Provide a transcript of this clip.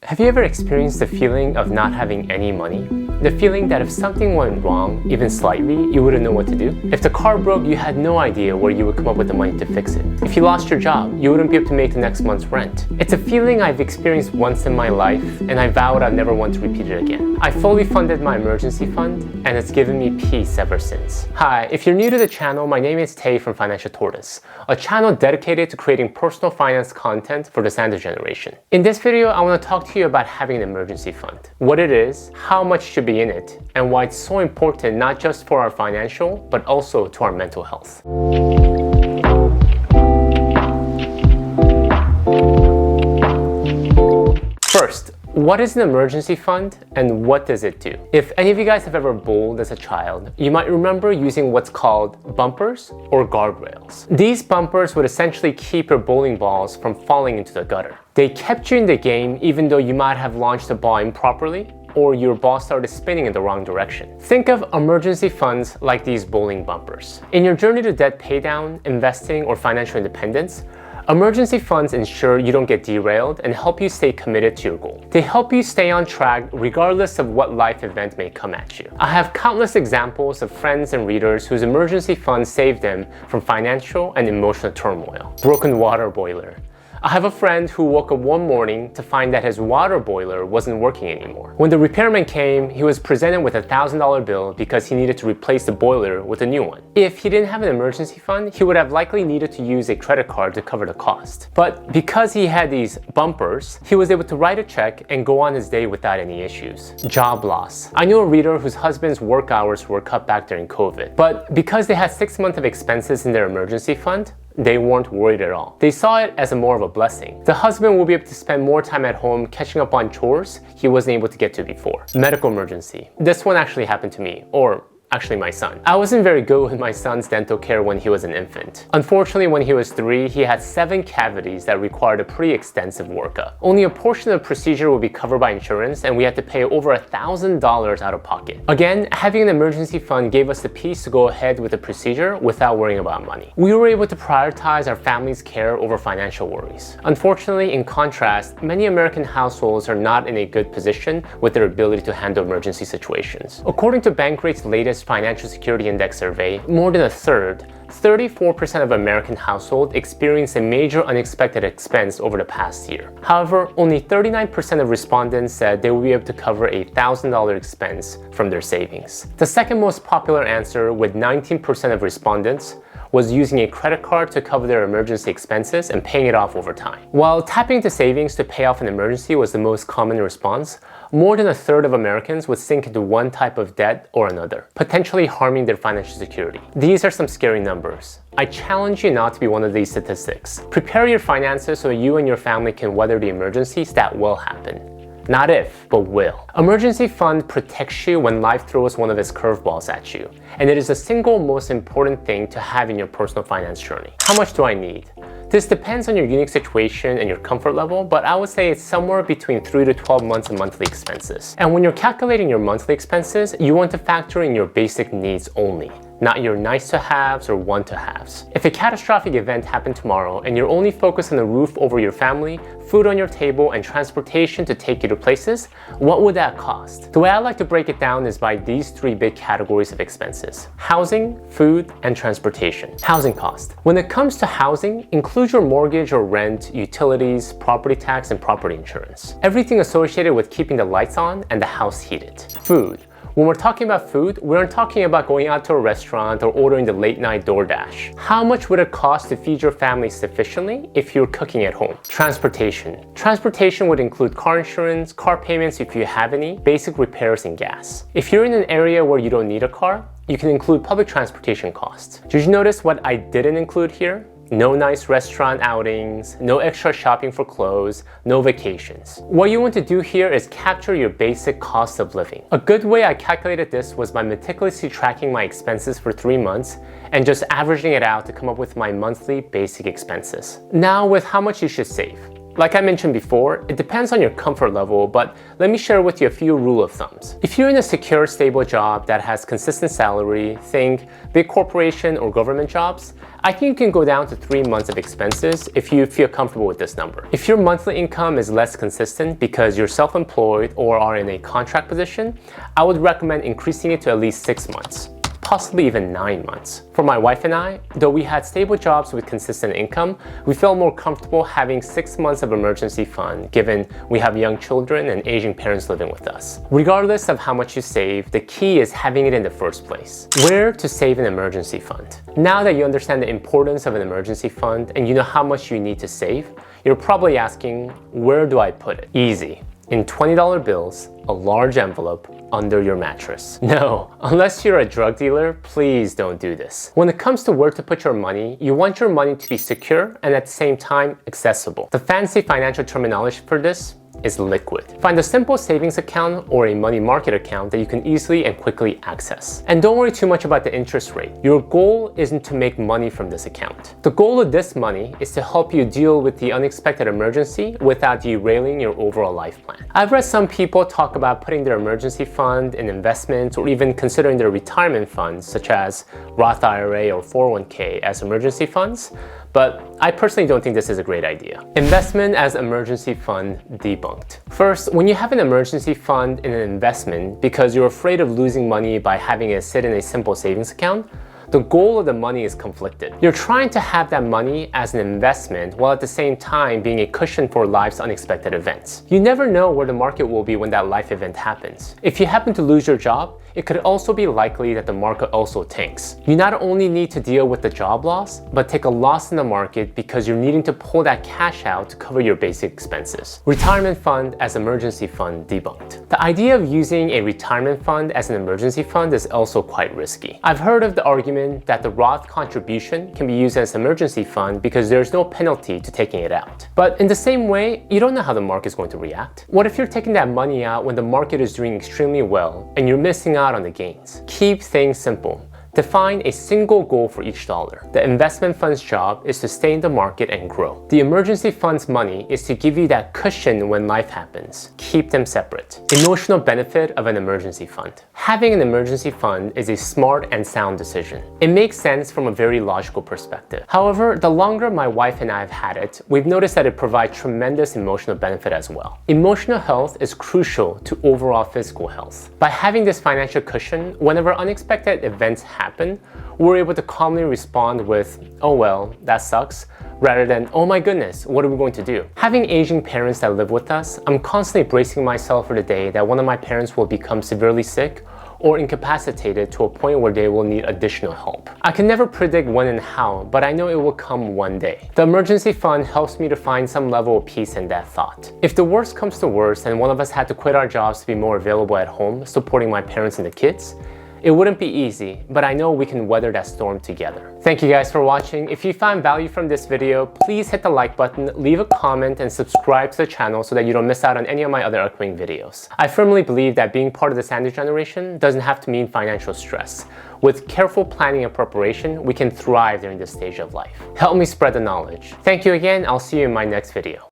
Have you ever experienced the feeling of not having any money? The feeling that if something went wrong, even slightly, you wouldn't know what to do? If the car broke, you had no idea where you would come up with the money to fix it. If you lost your job, you wouldn't be able to make the next month's rent. It's a feeling I've experienced once in my life, and I vowed I'd never want to repeat it again. I fully funded my emergency fund, and it's given me peace ever since. Hi, if you're new to the channel, my name is Tay from Financial Tortoise, a channel dedicated to creating personal finance content for the Sanders generation. In this video, I want to talk to you about having an emergency fund, what it is, how much should be in it, and why it's so important not just for our financial, but also to our mental health. First, what is an emergency fund and what does it do? If any of you guys have ever bowled as a child, you might remember using what's called bumpers or guardrails. These bumpers would essentially keep your bowling balls from falling into the gutter. They kept you in the game even though you might have launched the ball improperly or your ball started spinning in the wrong direction. Think of emergency funds like these bowling bumpers. In your journey to debt paydown, investing, or financial independence, emergency funds ensure you don't get derailed and help you stay committed to your goal. They help you stay on track regardless of what life event may come at you. I have countless examples of friends and readers whose emergency funds saved them from financial and emotional turmoil. Broken water boiler. I have a friend who woke up one morning to find that his water boiler wasn't working anymore. When the repairman came, he was presented with a $1,000 bill because he needed to replace the boiler with a new one. If he didn't have an emergency fund, he would have likely needed to use a credit card to cover the cost. But because he had these bumpers, he was able to write a check and go on his day without any issues. Job loss. I knew a reader whose husband's work hours were cut back during COVID. But because they had 6 months of expenses in their emergency fund, they weren't worried at all. They saw it as more of a blessing. The husband will be able to spend more time at home catching up on chores he wasn't able to get to before. Medical emergency. This one actually happened to me, or actually my son. I wasn't very good with my son's dental care when he was an infant. Unfortunately, when he was 3, he had 7 cavities that required a pretty extensive workup. Only a portion of the procedure would be covered by insurance, and we had to pay over $1,000 out of pocket. Again, having an emergency fund gave us the peace to go ahead with the procedure without worrying about money. We were able to prioritize our family's care over financial worries. Unfortunately, in contrast, many American households are not in a good position with their ability to handle emergency situations. According to Bankrate's latest Financial Security Index survey, more than a third, 34% of American households experienced a major unexpected expense over the past year. However, only 39% of respondents said they would be able to cover a $1,000 expense from their savings. The second most popular answer, with 19% of respondents, was using a credit card to cover their emergency expenses and paying it off over time. While tapping into savings to pay off an emergency was the most common response, more than a third of Americans would sink into one type of debt or another, potentially harming their financial security. These are some scary numbers. I challenge you not to be one of these statistics. Prepare your finances so you and your family can weather the emergencies that will happen. Not if, but will. Emergency fund protects you when life throws one of its curveballs at you, and it is the single most important thing to have in your personal finance journey. How much do I need? This depends on your unique situation and your comfort level, but I would say it's somewhere between 3 to 12 months of monthly expenses. And when you're calculating your monthly expenses, you want to factor in your basic needs only, not your nice to haves or want to haves. If a catastrophic event happened tomorrow and you're only focused on the roof over your family, food on your table, and transportation to take you to places, what would that cost? The way I like to break it down is by these 3 big categories of expenses: housing, food, and transportation. Housing cost. When it comes to housing, include your mortgage or rent, utilities, property tax, and property insurance. Everything associated with keeping the lights on and the house heated. Food. When we're talking about food, we aren't talking about going out to a restaurant or ordering the late night DoorDash. How much would it cost to feed your family sufficiently if you're cooking at home? Transportation. Transportation would include car insurance, car payments if you have any, basic repairs, and gas. If you're in an area where you don't need a car, you can include public transportation costs. Did you notice what I didn't include here? No nice restaurant outings, no extra shopping for clothes, no vacations. What you want to do here is capture your basic cost of living. A good way I calculated this was by meticulously tracking my expenses for 3 months and just averaging it out to come up with my monthly basic expenses. Now with how much you should save. Like I mentioned before, it depends on your comfort level, but let me share with you a few rule of thumbs. If you're in a secure, stable job that has consistent salary, think big corporation or government jobs, I think you can go down to 3 months of expenses if you feel comfortable with this number. If your monthly income is less consistent because you're self-employed or are in a contract position, I would recommend increasing it to at least 6 months. Possibly even 9 months. For my wife and I, though we had stable jobs with consistent income, we felt more comfortable having 6 months of emergency fund given we have young children and aging parents living with us. Regardless of how much you save, the key is having it in the first place. Where to save an emergency fund? Now that you understand the importance of an emergency fund and you know how much you need to save, you're probably asking, where do I put it? Easy. In $20 bills, a large envelope under your mattress. No, unless you're a drug dealer, please don't do this. When it comes to where to put your money, you want your money to be secure and at the same time accessible. The fancy financial terminology for this is liquid. Find a simple savings account or a money market account that you can easily and quickly access. And don't worry too much about the interest rate. Your goal isn't to make money from this account. The goal of this money is to help you deal with the unexpected emergency without derailing your overall life plan. I've read some people talk about putting their emergency fund in investments or even considering their retirement funds such as Roth IRA or 401k as emergency funds, but I personally don't think this is a great idea. Investment as emergency fund debunked. First, when you have an emergency fund in an investment because you're afraid of losing money by having it sit in a simple savings account, the goal of the money is conflicted. You're trying to have that money as an investment while at the same time being a cushion for life's unexpected events. You never know where the market will be when that life event happens. If you happen to lose your job, it could also be likely that the market also tanks. You not only need to deal with the job loss, but take a loss in the market because you're needing to pull that cash out to cover your basic expenses. Retirement fund as emergency fund debunked. The idea of using a retirement fund as an emergency fund is also quite risky. I've heard of the argument that the Roth contribution can be used as an emergency fund because there's no penalty to taking it out. But in the same way, you don't know how the market is going to react. What if you're taking that money out when the market is doing extremely well and you're missing out on the gains? Keep things simple. Define a single goal for each dollar. The investment fund's job is to stay in the market and grow. The emergency fund's money is to give you that cushion when life happens. Keep them separate. Emotional benefit of an emergency fund. Having an emergency fund is a smart and sound decision. It makes sense from a very logical perspective. However, the longer my wife and I have had it, we've noticed that it provides tremendous emotional benefit as well. Emotional health is crucial to overall physical health. By having this financial cushion, whenever unexpected events happen, we're able to calmly respond with, oh well, that sucks, rather than, oh my goodness, what are we going to do? Having aging parents that live with us, I'm constantly bracing myself for the day that one of my parents will become severely sick or incapacitated to a point where they will need additional help. I can never predict when and how, but I know it will come one day. The emergency fund helps me to find some level of peace in that thought. If the worst comes to worst and one of us had to quit our jobs to be more available at home, supporting my parents and the kids, it wouldn't be easy, but I know we can weather that storm together. Thank you guys for watching. If you found value from this video, please hit the like button, leave a comment, and subscribe to the channel so that you don't miss out on any of my other upcoming videos. I firmly believe that being part of the sandwich generation doesn't have to mean financial stress. With careful planning and preparation, we can thrive during this stage of life. Help me spread the knowledge. Thank you again. I'll see you in my next video.